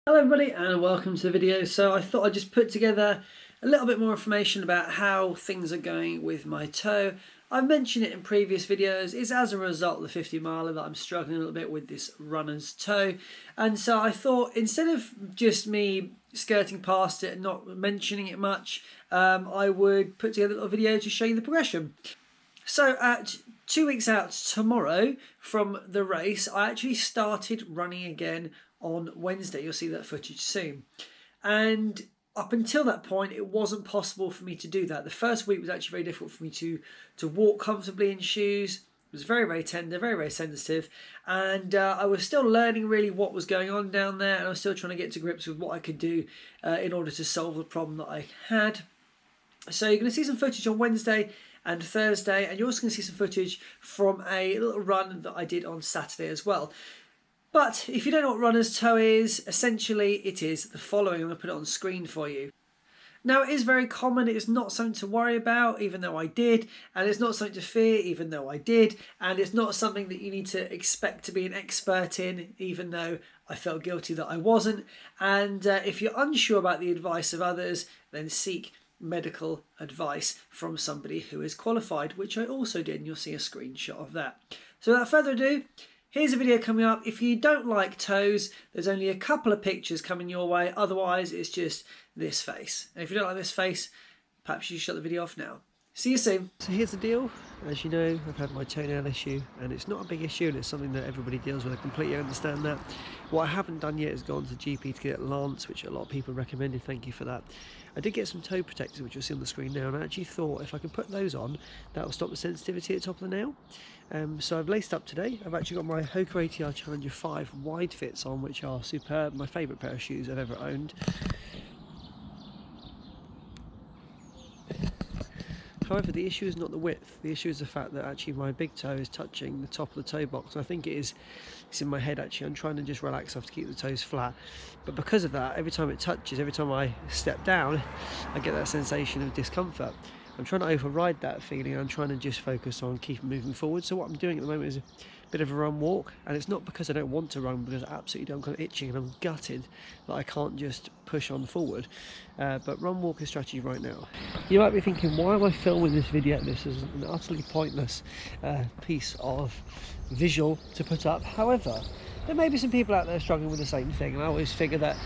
Hello everybody and welcome to the video. So I thought I'd just put together a little bit more information about how things are going with my toe. I've mentioned it in previous videos. It's as a result of the 50 miler that I'm struggling a little bit with this runner's toe. And so I thought instead of just me skirting past it and not mentioning it much, I would put together a little video to show you the progression. So at 2 weeks out tomorrow from the race, I actually started running again on Wednesday. You'll see that footage soon. And up until that point, it wasn't possible for me to do that. The first week was actually very difficult for me to walk comfortably in shoes. It was very, very tender, very, very sensitive. And I was still learning really what was going on down there. And I was still trying to get to grips with what I could do in order to solve the problem that I had. So you're going to see some footage on Wednesday and Thursday. And you're also going to see some footage from a little run that I did on Saturday as well. But if you don't know what runner's toe is, essentially it is the following. I'm going to put it on screen for you. Now, it is very common. It's not something to worry about, even though I did. And it's not something to fear, even though I did. And it's not something that you need to expect to be an expert in, even though I felt guilty that I wasn't. And if you're unsure about the advice of others, then seek medical advice from somebody who is qualified, which I also did. And you'll see a screenshot of that. So without further ado, here's a video coming up. If you don't like toes, there's only a couple of pictures coming your way. Otherwise, it's just this face. And if you don't like this face, perhaps you should shut the video off now. See you soon. So here's the deal. As you know, I've had my toenail issue, and it's not a big issue, and it's something that everybody deals with. I completely understand that. What I haven't done yet is gone to GP to get Lance, which a lot of people recommended. Thank you for that. I did get some toe protectors, which you'll see on the screen now, and I actually thought if I can put those on, that will stop the sensitivity at the top of the nail. So I've laced up today. I've actually got my Hoka ATR Challenger 5 wide fits on, which are superb. My favourite pair of shoes I've ever owned. However, the issue is not the width. The issue is the fact that actually my big toe is touching the top of the toe box. I think it's in my head actually. I'm trying to just relax off to keep the toes flat. But because of that, every time it touches, every time I step down, I get that sensation of discomfort. I'm trying to override that feeling. I'm trying to just focus on keeping moving forward. So what I'm doing at the moment is a bit of a run walk, and it's not because I don't want to run, because I absolutely don't. I'm kind of itching and I'm gutted that I can't just push on forward. But run walk is strategy right now. You might be thinking, why am I filming this video? This is an utterly pointless piece of visual to put up. However, there may be some people out there struggling with the same thing, and I always figure that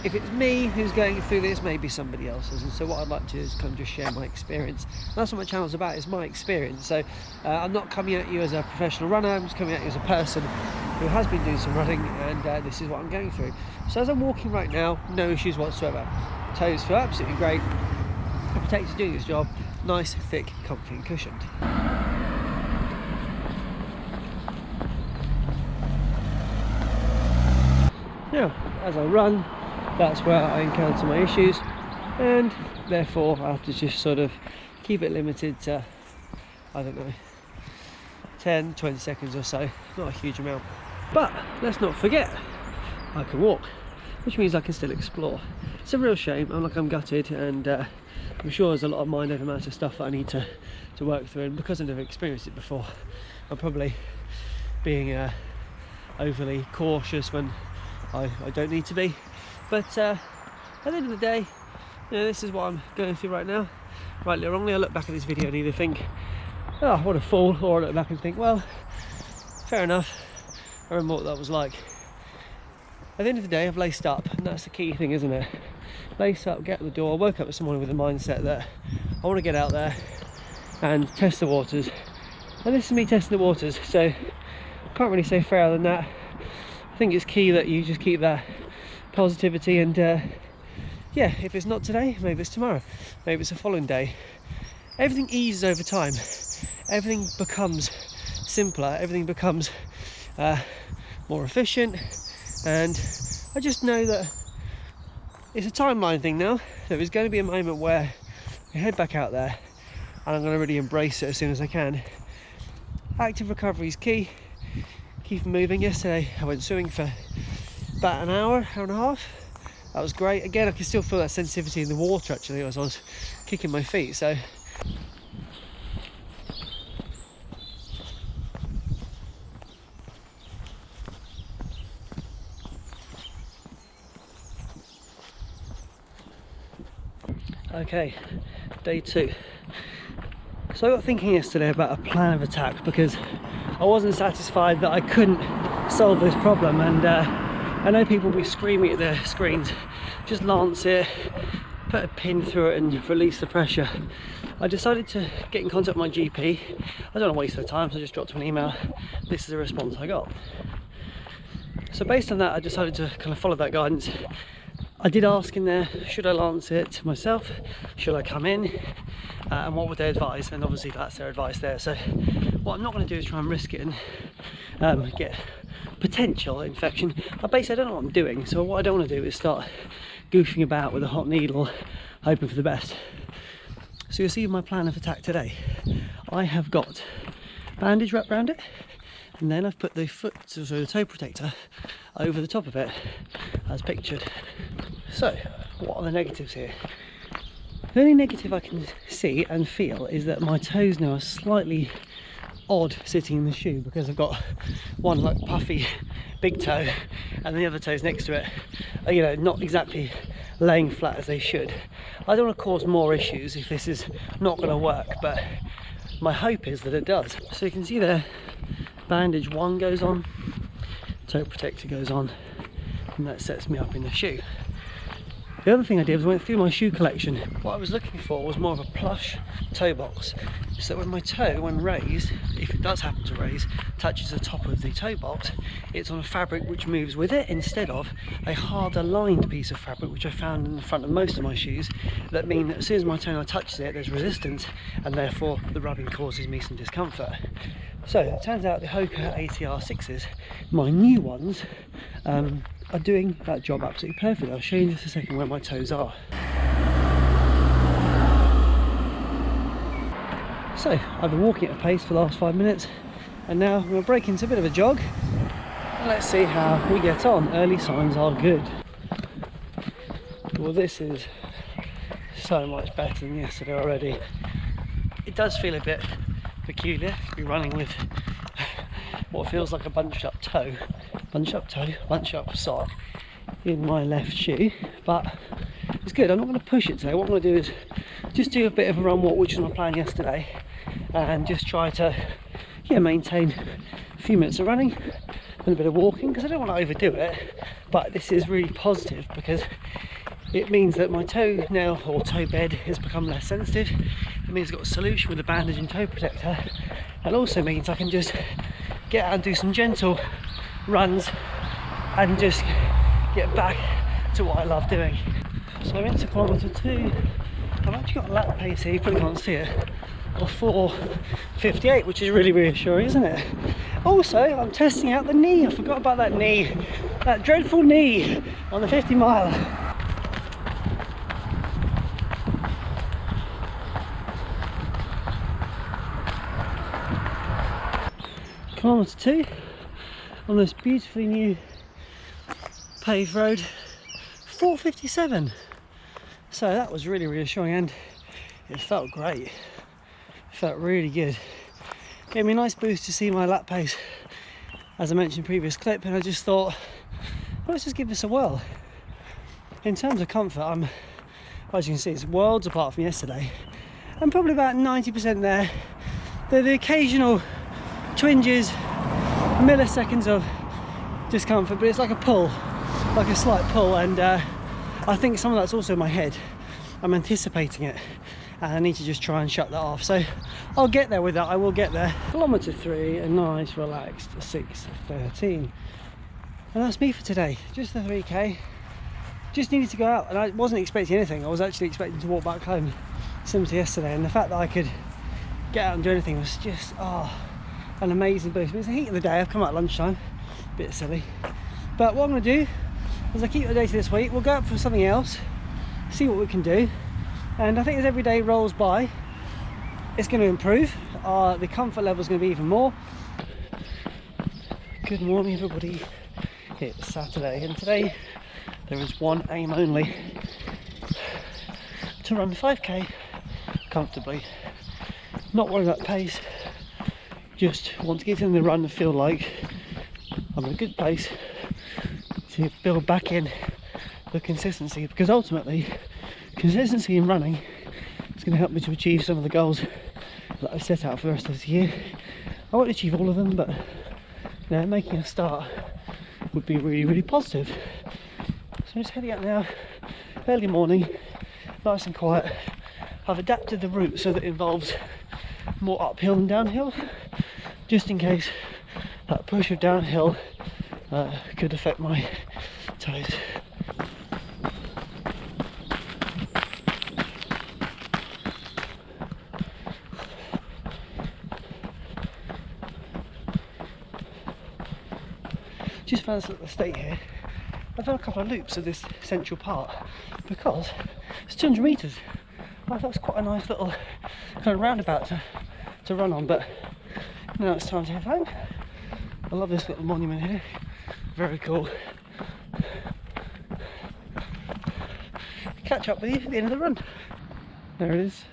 if it's me who's going through this, maybe somebody else's. And so what I'd like to do is kind of just share my experience. And that's what my channel's about, is my experience. So I'm not coming at you as a professional runner, I'm just coming at you as a person who has been doing some running, and this is what I'm going through. So as I'm walking right now, no issues whatsoever. Toes feel absolutely great. The protector's doing its job. Nice, thick, comfy and cushioned. Now, as I run, that's where I encounter my issues, and therefore I have to just sort of keep it limited to, I don't know, 10-20 seconds or so. Not a huge amount, but let's not forget I can walk, which means I can still explore. It's a real shame. I'm gutted, and I'm sure there's a lot of mind over matter stuff that I need to work through, and because I've never experienced it before, I'm probably being overly cautious when I don't need to be. But at the end of the day, you know, this is what I'm going through right now. Rightly or wrongly, I look back at this video and either think, oh, what a fool, or I look back and think, well, fair enough, I remember what that was like. At the end of the day, I've laced up, and that's the key thing, isn't it? Lace up, get out the door. I woke up this morning with the mindset that I want to get out there and test the waters. And this is me testing the waters, so I can't really say fairer than that. I think it's key that you just keep that positivity, and yeah, if it's not today, maybe it's tomorrow, maybe it's the following day. Everything eases over time, everything becomes simpler, everything becomes more efficient, and I just know that it's a timeline thing now. There is going to be a moment where I head back out there, and I'm going to really embrace it as soon as I can. Active recovery is key. Keep moving. Yesterday I went swimming for about an hour and a half. That was great. Again, I can still feel that sensitivity in the water actually as I was kicking my feet. So Okay, day 2. So I got thinking yesterday about a plan of attack because I wasn't satisfied that I couldn't solve this problem, and I know people will be screaming at their screens, just lance it, put a pin through it and release the pressure. I decided to get in contact with my GP. I don't want to waste their time, so I just dropped them an email. This is the response I got. So based on that, I decided to kind of follow that guidance. I did ask in there, should I lance it myself? Should I come in? And what would they advise? And obviously that's their advice there. So what I'm not going to do is try and risk it and get potential infection. I basically don't know what I'm doing. So what I don't want to do is start goofing about with a hot needle, hoping for the best. So you'll see my plan of attack today. I have got bandage wrapped around it, and then I've put the the toe protector over the top of it as pictured. So what are the negatives here? The only negative I can see and feel is that my toes now are slightly odd sitting in the shoe, because I've got one like puffy big toe and the other toes next to it are, you know, not exactly laying flat as they should. I don't want to cause more issues if this is not going to work, but my hope is that it does. So you can see there, bandage 1 goes on, toe protector goes on, and that sets me up in the shoe. The other thing I did was I went through my shoe collection. What I was looking for was more of a plush toe box, so that when my toe, when raised, if it does happen to raise, touches the top of the toe box, it's on a fabric which moves with it, instead of a harder lined piece of fabric which I found in the front of most of my shoes, that mean that as soon as my toe touches it, there's resistance, and therefore the rubbing causes me some discomfort. So it turns out the Hoka ATR 6s, my new ones, are doing that job absolutely perfectly. I'll show you in just a second where my toes are. So I've been walking at a pace for the last 5 minutes, and now I'm going to break into a bit of a jog, and let's see how we get on. Early signs are good. Well, this is so much better than yesterday already. It does feel a bit peculiar to be running with what feels like a bunched up sock in my left shoe, but it's good. I'm not going to push it today. What I'm going to do is just do a bit of a run walk, which was my plan yesterday, and just try to maintain a few minutes of running and a bit of walking, because I don't want to overdo it. But this is really positive because it means that my toenail or toe bed has become less sensitive. It means I've got a solution with a bandage and toe protector, and also means I can just get out and do some gentle runs and just get back to what I love doing. So I'm into kilometre 2. I've actually got a lap pace here, you probably can't see it, of 4:58, which is really reassuring, isn't it? Also, I'm testing out the knee. I forgot about that knee, that dreadful knee on the 50 mile. Kilometre 2 on this beautifully new paved road, 4:57. So that was really reassuring, and it felt great. It felt really good. Gave me a nice boost to see my lap pace, as I mentioned in the previous clip, and I just thought, well, let's just give this a whirl. In terms of comfort, I'm, as you can see, it's worlds apart from yesterday. I'm probably about 90% there. The occasional twinges, milliseconds of discomfort, but it's like a pull, like a slight pull, and I think some of that's also my head. I'm anticipating it, and I need to just try and shut that off. So I'll get there with that. I will get there. Kilometre 3, a nice relaxed 6:13, and that's me for today. Just the 3k. Just needed to go out, and I wasn't expecting anything. I was actually expecting to walk back home, similar to yesterday, and the fact that I could get out and do anything was just an amazing boost. It's the heat of the day. I've come out at lunchtime, a bit silly, but what I'm going to do is I keep the data this week. We'll go up for something else, see what we can do, and I think as every day rolls by, it's going to improve. The comfort level is going to be even more. Good morning, everybody. It's Saturday, and today there is one aim only: to run 5k comfortably. Not worry about pace, just want to get in the run and feel like I'm at a good pace to build back in the consistency, because ultimately consistency in running is going to help me to achieve some of the goals that I set out for the rest of the year. I won't achieve all of them, but making a start would be really, really positive. So I'm just heading out now, early morning, nice and quiet. I've adapted the route so that it involves more uphill than downhill, just in case that push of downhill could affect my toes. Just found this little estate here. I've done a couple of loops of this central part because it's 200 metres. I thought it was quite a nice little kind of roundabout to run on, but now it's time to head home. I love this little monument here, very cool. Catch up with you at the end of the run. There it is,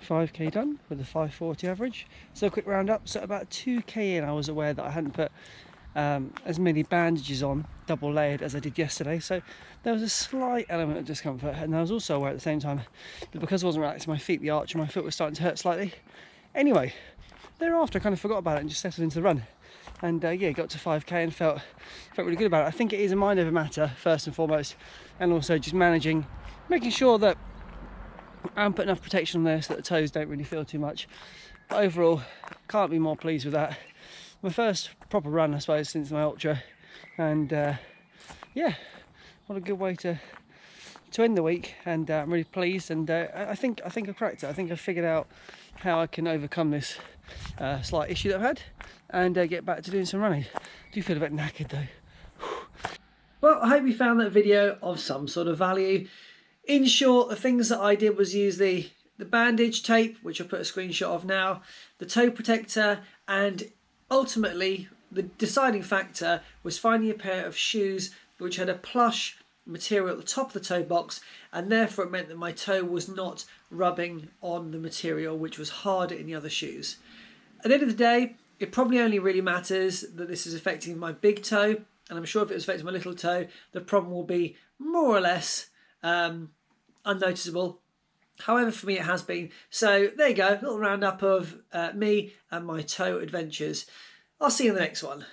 5k done with a 5:40 average. So a quick roundup, so about 2k in I was aware that I hadn't put as many bandages on, double layered, as I did yesterday, so there was a slight element of discomfort, and I was also aware at the same time that because I wasn't relaxing my feet, the arch of my foot was starting to hurt slightly. Anyway, thereafter I kind of forgot about it and just settled into the run, and yeah, got to 5k and felt really good about it. I think it is a mind over matter first and foremost, and also just making sure that I'm putting enough protection on there so that the toes don't really feel too much. But overall, can't be more pleased with that. My first proper run, I suppose, since my ultra, and yeah, what a good way to end the week. And I'm really pleased, and I think I've cracked it. I think I've figured out how I can overcome this slight issue that I've had, and get back to doing some running. I do feel a bit knackered though. Well, I hope you found that video of some sort of value. In short, the things that I did was use the bandage tape, which I'll put a screenshot of now, the toe protector, and ultimately the deciding factor was finding a pair of shoes which had a plush material at the top of the toe box, and therefore it meant that my toe was not rubbing on the material which was harder in the other shoes. At the end of the day, it probably only really matters that this is affecting my big toe, and I'm sure if it was affecting my little toe, the problem will be more or less unnoticeable. However, for me it has been. So there you go, a little roundup of me and my toe adventures. I'll see you in the next one.